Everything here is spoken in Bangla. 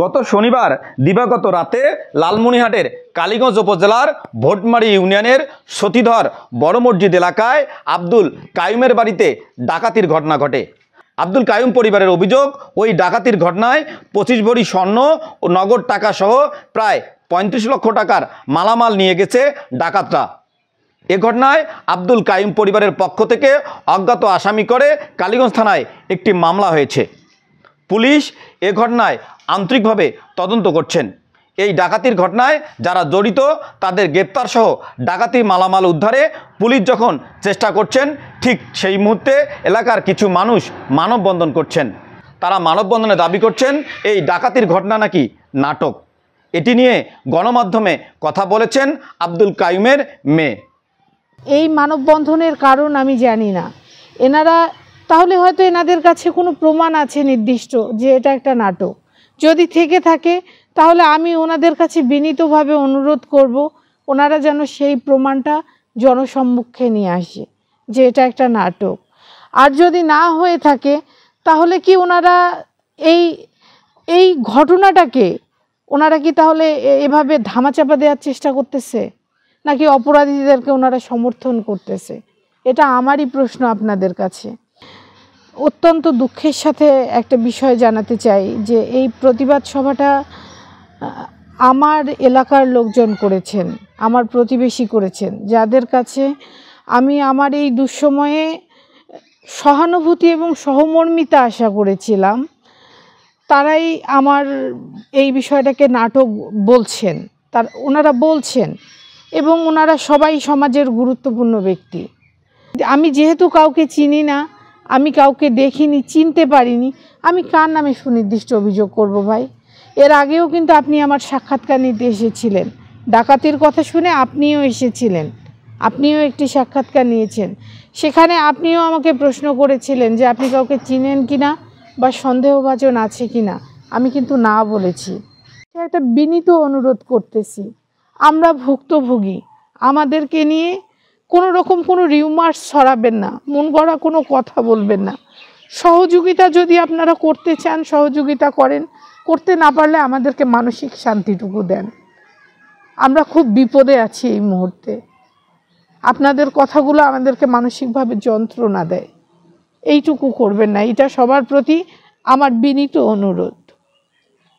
গত শনিবার দিবাগত রাতে লালমনিরহাটের কালীগঞ্জ উপজেলার ভোটমারি ইউনিয়নের সতীধর বড় মসজিদ এলাকায় আব্দুল কাইয়ুমের বাড়িতে ডাকাতির ঘটনা ঘটে। আব্দুল কাইয়ুম পরিবারের অভিযোগ, ওই ডাকাতির ঘটনায় 25 ভরি স্বর্ণ ও নগদ টাকা সহ প্রায় 35 লক্ষ টাকার মালামাল নিয়ে গেছে ডাকাতরা। এ ঘটনায় আব্দুল কাইয়ুম পরিবারের পক্ষ থেকে অজ্ঞাত আসামি করে কালীগঞ্জ থানায় একটি মামলা হয়েছে। পুলিশ এ ঘটনায় আন্তরিকভাবে তদন্ত করছেন। এই ডাকাতির ঘটনায় যারা জড়িত তাদের গ্রেপ্তার সহ ডাকাতির মালামাল উদ্ধারে পুলিশ যখন চেষ্টা করছেন, ঠিক সেই মুহূর্তে এলাকার কিছু মানুষ মানববন্ধন করছেন। তারা মানববন্ধনে দাবি করছেন এই ডাকাতির ঘটনা নাকি নাটক। এটি নিয়ে গণমাধ্যমে কথা বলেছেন আব্দুল কাইয়ুমের মেয়ে। এই মানববন্ধনের কারণ আমি জানি না, এনারা তাহলে হয়তো এনাদের কাছে কোনো প্রমাণ আছে নির্দিষ্ট যে এটা একটা নাটক। যদি থেকে থাকে তাহলে আমি ওনাদের কাছে বিনীতভাবে অনুরোধ করব ওনারা যেন সেই প্রমাণটা জনসম্মুখে নিয়ে আসে যে এটা একটা নাটক। আর যদি না হয়ে থাকে তাহলে কি ওনারা এই ঘটনাটাকে ওনারা কি তাহলে এভাবে ধামাচাপা দেওয়ার চেষ্টা করতেছে, নাকি অপরাধীদেরকে ওনারা সমর্থন করতেছে? এটা আমারই প্রশ্ন আপনাদের কাছে। অত্যন্ত দুঃখের সাথে একটা বিষয় জানাতে চাই যে এই প্রতিবাদ সভাটা আমার এলাকার লোকজন করেছেন, আমার প্রতিবেশী করেছেন, যাদের কাছে আমি আমার এই দুঃসময়ে সহানুভূতি এবং সহমর্মিতা আশা করেছিলাম। তারাই আমার এই বিষয়টাকে নাটক বলছেন, ওনারা বলছেন, এবং ওনারা সবাই সমাজের গুরুত্বপূর্ণ ব্যক্তি। আমি যেহেতু কাউকে চিনি না, আমি কাউকে দেখিনি, চিনতে পারিনি, আমি কার নামে সুনির্দিষ্ট অভিযোগ করব ভাই? এর আগেও কিন্তু আপনি আমার সাক্ষাৎকার নিতে এসেছিলেন, ডাকাতির কথা শুনে আপনিও এসেছিলেন, আপনিও একটি সাক্ষাৎকার নিয়েছেন। সেখানে আপনিও আমাকে প্রশ্ন করেছিলেন যে আপনি কাউকে চিনেন কিনা বা সন্দেহভাজন আছে কিনা। আমি কিন্তু না বলেছি। একটা বিনীত অনুরোধ করতেছি, আমরা ভুক্তভোগী, আমাদেরকে নিয়ে কোনো রকম কোনো রিউমার্স ছড়াবেন না, মন গড়া কোনো কথা বলবেন না। সহযোগিতা যদি আপনারা করতে চান সহযোগিতা করেন, করতে না পারলে আমাদেরকে মানসিক শান্তিটুকু দেন। আমরা খুব বিপদে আছি এই মুহূর্তে, আপনাদের কথাগুলো আমাদেরকে মানসিকভাবে যন্ত্রণা দেয়। এইটুকু করবেন না, এটা সবার প্রতি আমার বিনীত অনুরোধ।